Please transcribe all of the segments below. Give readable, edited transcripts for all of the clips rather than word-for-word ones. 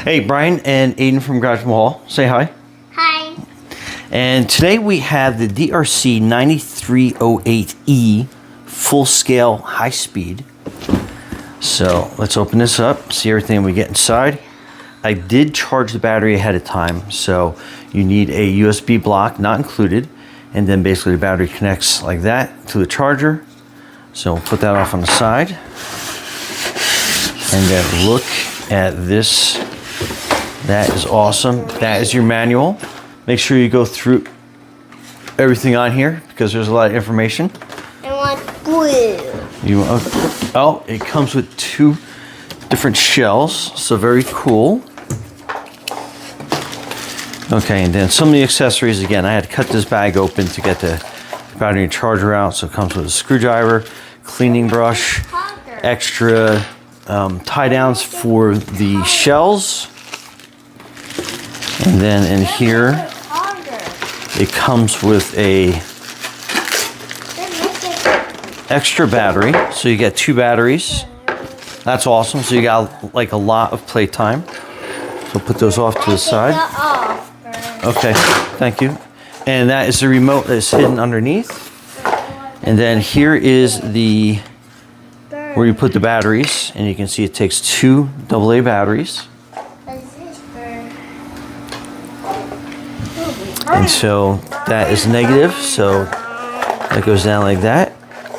Hey, Brian and Aiden from Garage Mall. Say hi. Hi. And today we have the DEERC 9308E full scale high speed. So let's open this up, see everything we get inside. I did charge the battery ahead of time, so you need a USB block, not included, and then basically the battery connects like that to the charger. So we'll put that off on the side. And then look at this. That is awesome. That is your manual. Make sure you go through everything on here because there's a lot of information. I want blue. Oh, it comes with 2 different shells, so very cool. Okay, and then some of the accessories, again, I had to cut this bag open to get the battery and charger out, so it comes with a screwdriver, cleaning brush, extra tie downs for the shells. And then in here, it comes with a extra battery. So you get 2 batteries. That's awesome. So you got like a lot of playtime. So put those off to the side. Okay, thank you. And that is the remote that's hidden underneath. And then here is the where you put the batteries, and you can see it takes 2 AA batteries. And so that is negative, so that goes down like that.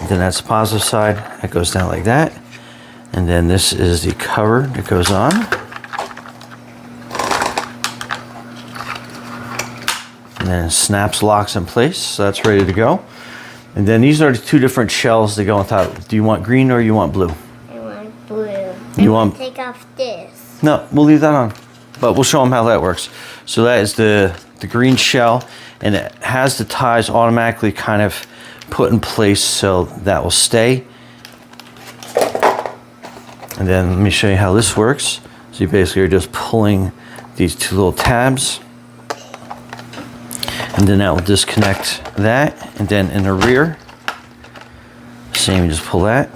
Then that's the positive side, that goes down like that. And then this is the cover that goes on. And then it snaps, locks in place, so that's ready to go. And then these are the 2 different shells that go on top. Do you want green or you want blue? I want blue. You want? Take off this. No, we'll leave that on. But we'll show them how that works. So that is the green shell, and it has the ties automatically kind of put in place so that will stay. And then let me show you how this works. So you basically are just pulling these 2 little tabs, and then that will disconnect that. And then in the rear, same, you just pull that,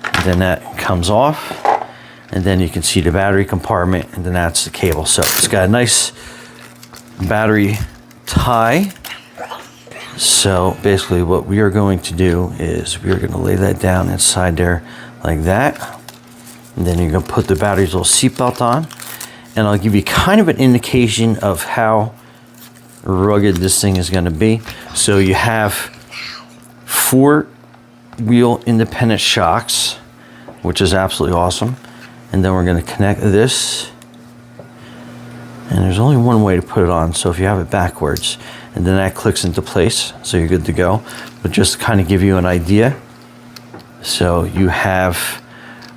and then that comes off. And then you can see the battery compartment, and then that's the cable. So it's got a nice battery tie. So basically what we are going to do is we are going to lay that down inside there like that. And then you're going to put the battery's little seatbelt on. And I'll give you kind of an indication of how rugged this thing is going to be. So you have 4-wheel independent shocks, which is absolutely awesome. And then we're going to connect this. And there's only one way to put it on, so if you have it backwards, and then that clicks into place, so you're good to go. But just to kind of give you an idea, so you have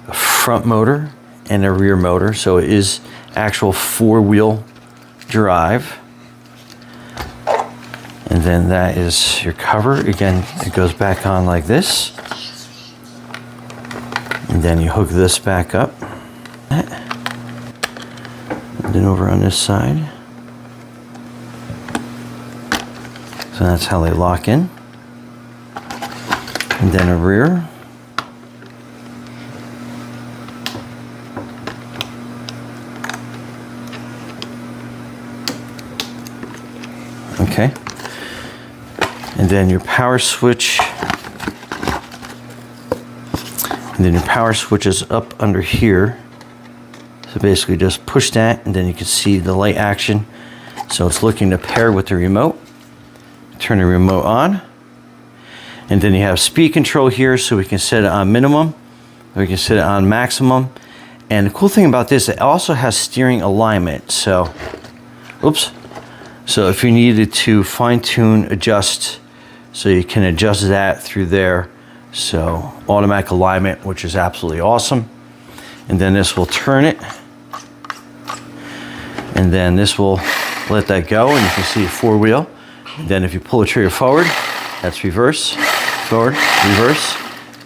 a front motor and a rear motor, so it is actual 4-wheel drive. And then that is your cover. Again, it goes back on like this. And then you hook this back up. And then over on this side. So that's how they lock in. And then a rear. Okay. And then your power switch. And then your power switch is up under here. So basically just push that, and then you can see the light action. So it's looking to pair with the remote. Turn the remote on. And then you have speed control here, so we can set it on minimum, or we can set it on maximum. And the cool thing about this, it also has steering alignment. So, oops. So if you needed to fine tune, adjust, so you can adjust that through there. So automatic alignment, which is absolutely awesome. And then this will turn it. And then this will let that go, and you can see a 4-wheel. And then if you pull the trigger forward, that's reverse, forward, reverse.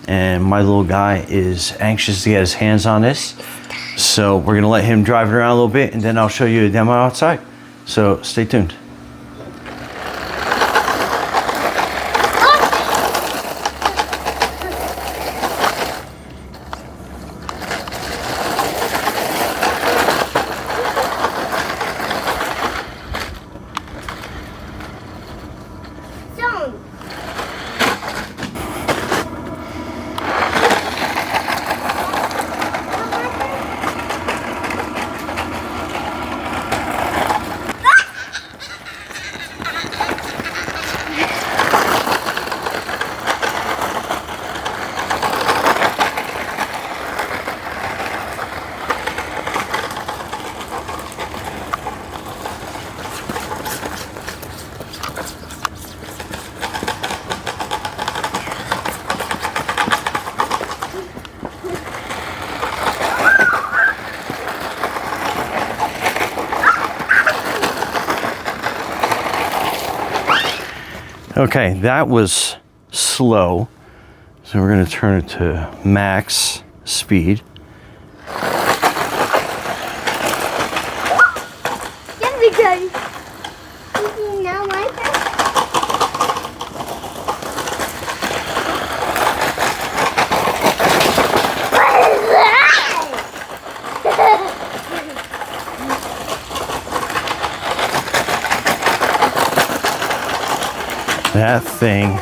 And my little guy is anxious to get his hands on this. So we're gonna let him drive it around a little bit, and then I'll show you a demo outside. So stay tuned. Okay, that was slow. So we're going to turn it to max speed. There we go. Now my turn. That thing.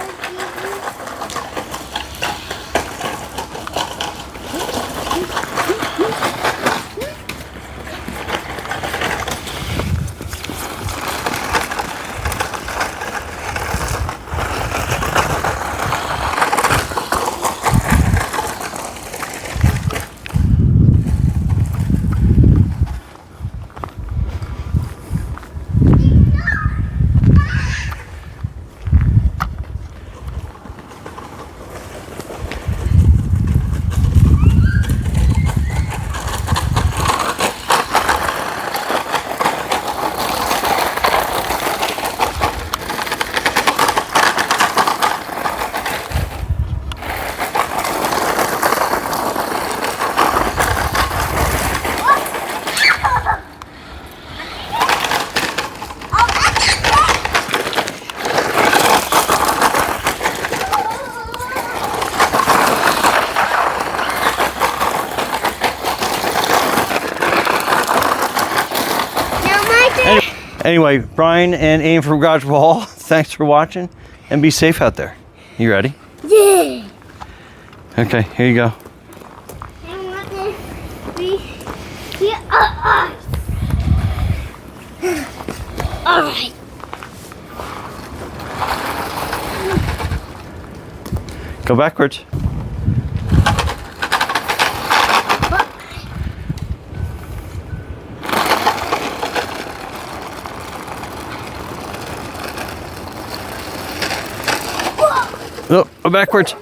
Anyway, Brian and Aim from Garage Wall, thanks for watching and be safe out there. You ready? Yeah. Okay, here you go. I want to be here. All right. Go backwards. Oh, backwards.